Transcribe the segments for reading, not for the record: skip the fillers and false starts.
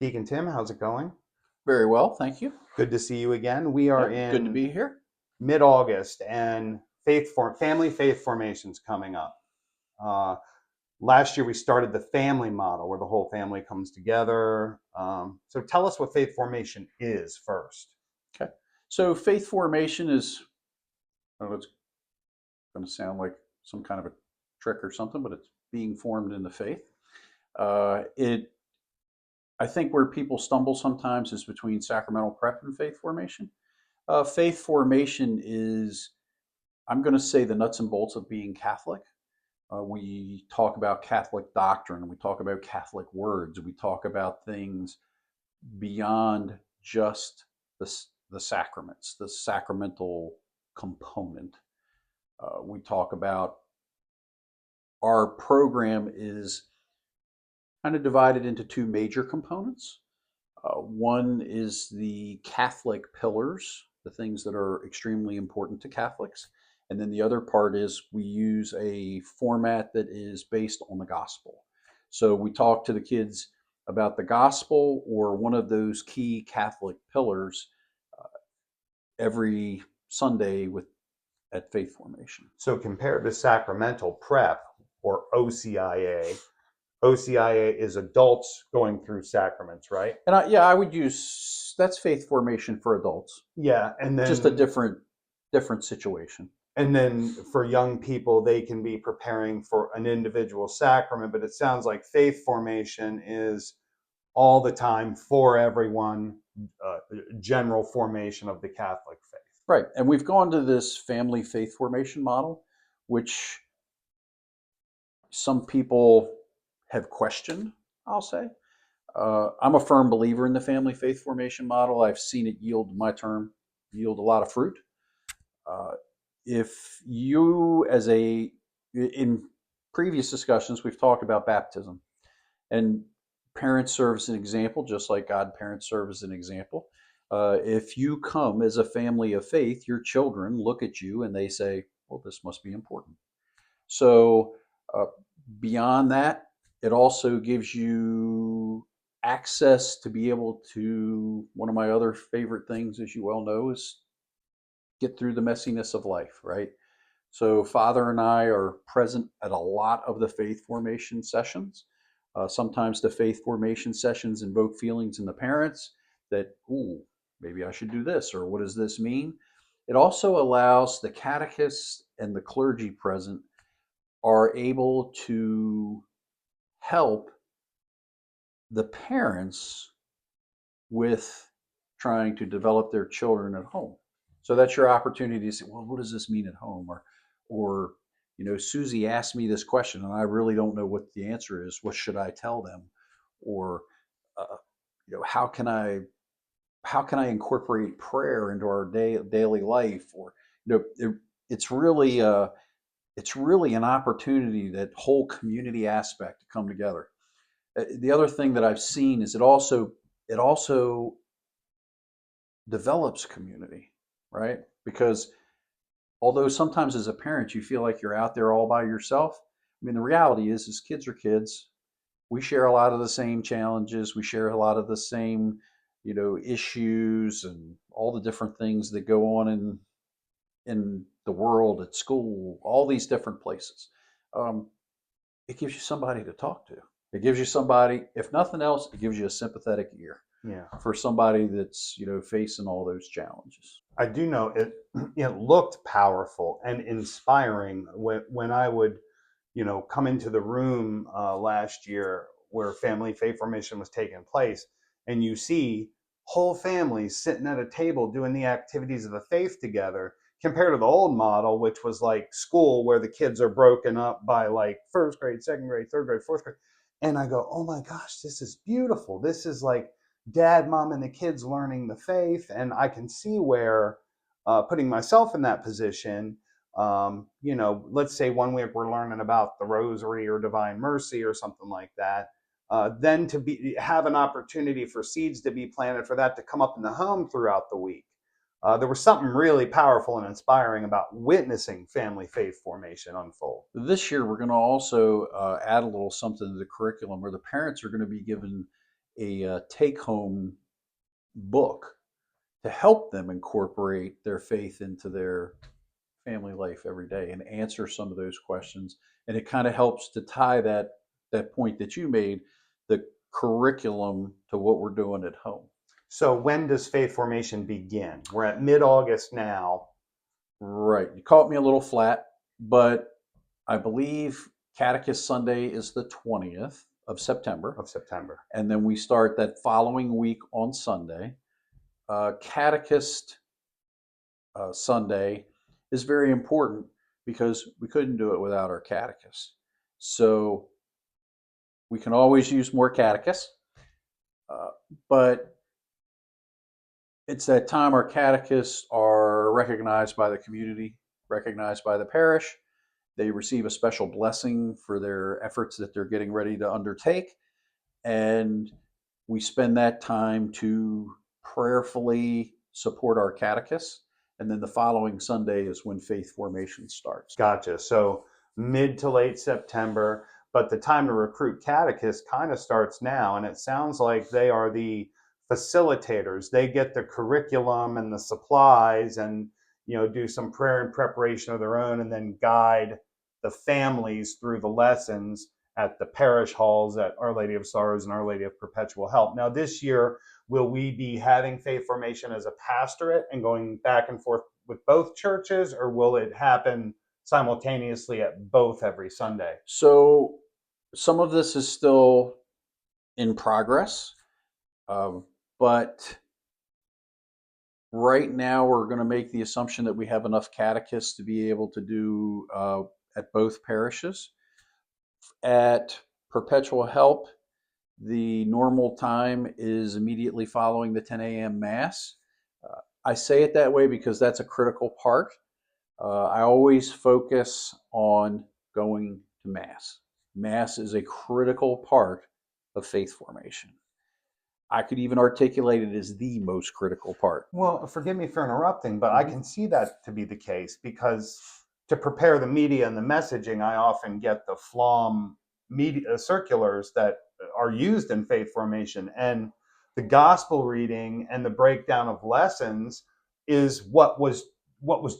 Deacon Tim, how's it going? Very well, thank you. Good to see you again. We are Yep, good to in be here. mid-August, and family faith formation's coming up. Uh, Last year we started the family model, where the whole family comes together. So tell us what faith formation is first. Okay. So faith formation is, I don't know, it's going to sound like some kind of a trick or something, but it's being formed in the faith. I think where people stumble sometimes is between sacramental prep and faith formation. Faith formation is, I'm going to say, the nuts and bolts of being Catholic. We talk about Catholic doctrine, we talk about Catholic words, we talk about things beyond just the sacraments, the sacramental component. We talk about our program is kind of divided into two major components. One is the Catholic pillars, the things that are extremely important to Catholics. And then the other part is we use a format that is based on the gospel. So we talk to the kids about the gospel or one of those key Catholic pillars every Sunday at faith formation. So compared to sacramental prep or OCIA, OCIA is adults going through sacraments, right? And I would use that's faith formation for adults. Yeah, and then Just a different situation. And then for young people, they can be preparing for an individual sacrament, but it sounds like faith formation is all the time for everyone, general formation of the Catholic faith. Right. And we've gone to this family faith formation model, which some people have questioned, I'll say. I'm a firm believer in the family faith formation model. I've seen it yield a lot of fruit. If you in previous discussions, we've talked about baptism, and parents serve as an example, just like godparents serve as an example. If you come as a family of faith, your children look at you and they say, well, this must be important. So beyond that, it also gives you access to be able to, one of my other favorite things, as you well know, is get through the messiness of life, right? So Father and I are present at a lot of the faith formation sessions. Sometimes the faith formation sessions invoke feelings in the parents that, ooh, maybe I should do this, or what does this mean? It also allows the catechists and the clergy present are able to help the parents with trying to develop their children at home. So that's your opportunity to say, well, what does this mean at home? Or Susie asked me this question and I really don't know what the answer is. What should I tell them? Or, how can I incorporate prayer into our daily life? Or, it's really an opportunity, that whole community aspect, to come together. The other thing that I've seen is it also develops community, right? Because although sometimes as a parent you feel like you're out there all by yourself, I mean, the reality is kids are kids. We share a lot of the same challenges. We share a lot of the same, issues and all the different things that go on in the world, at school, all these different places. It gives you somebody to talk to. It gives you somebody, if nothing else, it gives you a sympathetic ear. Yeah. For somebody that's facing all those challenges. I do know it. It looked powerful and inspiring when I would, come into the room last year where family faith formation was taking place, and you see whole families sitting at a table doing the activities of the faith together, compared to the old model, which was like school, where the kids are broken up by like first grade, second grade, third grade, fourth grade. And I go, oh my gosh, this is beautiful. This is like dad, mom, and the kids learning the faith. And I can see where, putting myself in that position, let's say one week we're learning about the rosary or divine mercy or something like that. Then to have an opportunity for seeds to be planted for that to come up in the home throughout the week. There was something really powerful and inspiring about witnessing family faith formation unfold. This year, we're going to also add a little something to the curriculum, where the parents are going to be given a take-home book to help them incorporate their faith into their family life every day and answer some of those questions. And it kind of helps to tie that point that you made, the curriculum, to what we're doing at home. So when does faith formation begin? We're at mid-August now. Right. You caught me a little flat, but I believe Catechist Sunday is the 20th of September. And then we start that following week on Sunday. Catechist Sunday is very important because we couldn't do it without our catechist. So we can always use more catechists, but it's that time our catechists are recognized by the community, recognized by the parish. They receive a special blessing for their efforts that they're getting ready to undertake. And we spend that time to prayerfully support our catechists. And then the following Sunday is when faith formation starts. Gotcha. So mid to late September, but the time to recruit catechists kind of starts now. And it sounds like they are the facilitators. They get the curriculum and the supplies and, do some prayer and preparation of their own, and then guide the families through the lessons at the parish halls at Our Lady of Sorrows and Our Lady of Perpetual Help. Now, this year, will we be having faith formation as a pastorate and going back and forth with both churches, or will it happen simultaneously at both every Sunday? So some of this is still in progress, but right now we're going to make the assumption that we have enough catechists to be able to do at both parishes. At Perpetual Help, the normal time is immediately following the 10 a.m. Mass. I say it that way because that's a critical part. I always focus on going to Mass. Mass is a critical part of faith formation. I could even articulate it as the most critical part. Well, forgive me for interrupting, but I can see that to be the case because to prepare the media and the messaging, I often get the FLOM media circulars that are used in faith formation, and the gospel reading and the breakdown of lessons is what was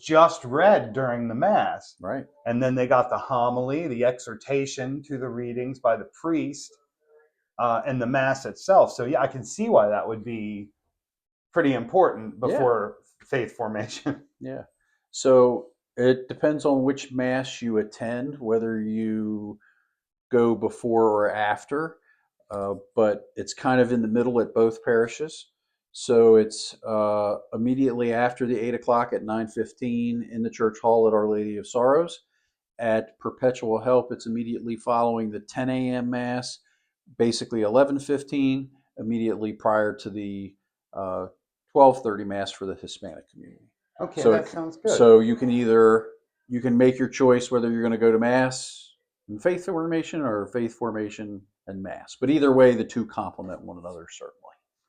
just read during the Mass. Right. And then they got the homily, the exhortation to the readings by the priest, and the Mass itself. So yeah, I can see why that would be pretty important before faith formation. Yeah. So it depends on which Mass you attend, whether you go before or after, but it's kind of in the middle at both parishes. So it's immediately after the 8 o'clock at 9:15 in the church hall at Our Lady of Sorrows. At Perpetual Help, it's immediately following the 10 a.m. Mass, basically 11:15, immediately prior to the 12:30 Mass for the Hispanic community. Okay, So that sounds good. So you can make your choice whether you're going to go to Mass and faith formation or faith formation and Mass. But either way, the two complement one another, certainly.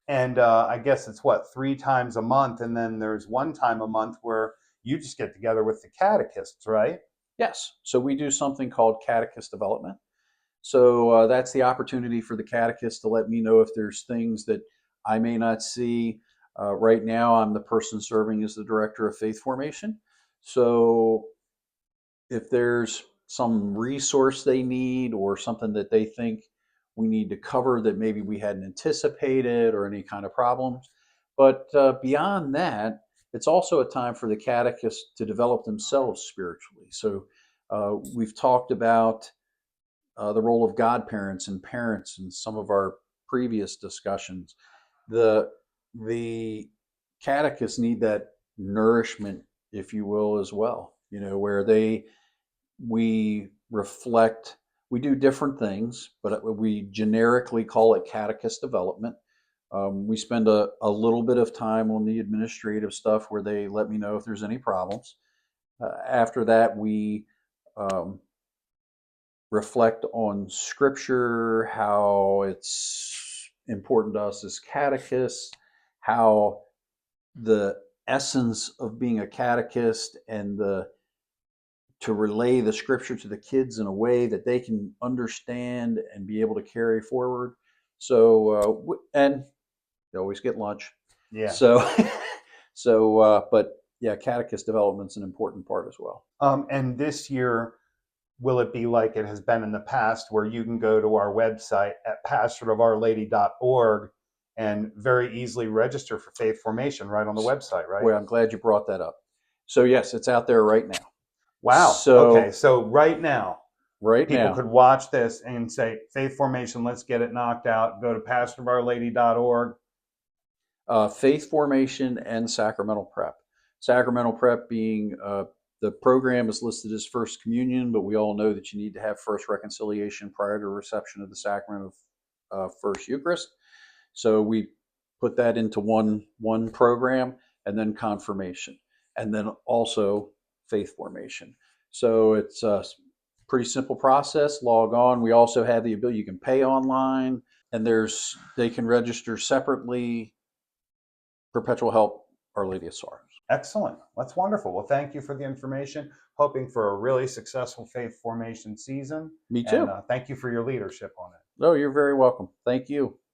And I guess it's 3 times a month, and then there's one time a month where you just get together with the catechists, right? Yes. So we do something called catechist development. So that's the opportunity for the catechist to let me know if there's things that I may not see. Right now, I'm the person serving as the director of faith formation. So if there's some resource they need or something that they think we need to cover that maybe we hadn't anticipated or any kind of problems. But beyond that, it's also a time for the catechists to develop themselves spiritually. So we've talked about the role of godparents and parents in some of our previous discussions. The catechists need that nourishment, if you will, as well. Where we reflect. We do different things, but we generically call it catechist development. We spend a little bit of time on the administrative stuff where they let me know if there's any problems. After that, we reflect on Scripture, how it's important to us as catechists, how the essence of being a catechist and to relay the Scripture to the kids in a way that they can understand and be able to carry forward. So and you always get lunch. Yeah. So but yeah, catechist development's an important part as well. And this year, will it be like it has been in the past where you can go to our website at pastorateofourlady.org and very easily register for faith formation right on the website, right? Boy, I'm glad you brought that up. So yes, it's out there right now. Wow. Okay. So So right now, right people now, could watch this and say, faith formation, let's get it knocked out. Go to pastorateofourlady.org. faith formation and sacramental prep. Sacramental prep being the program is listed as First Communion, but we all know that you need to have First Reconciliation prior to reception of the sacrament of First Eucharist. So we put that into one program, and then confirmation, and then also faith formation. So it's a pretty simple process. Log on. We also have the ability, you can pay online, and they can register separately. Perpetual Help, Our Lady of Sorrows. Excellent. That's wonderful. Well, thank you for the information. Hoping for a really successful faith formation season. Me And too. thank you for your leadership on it. Oh, you're very welcome. Thank you.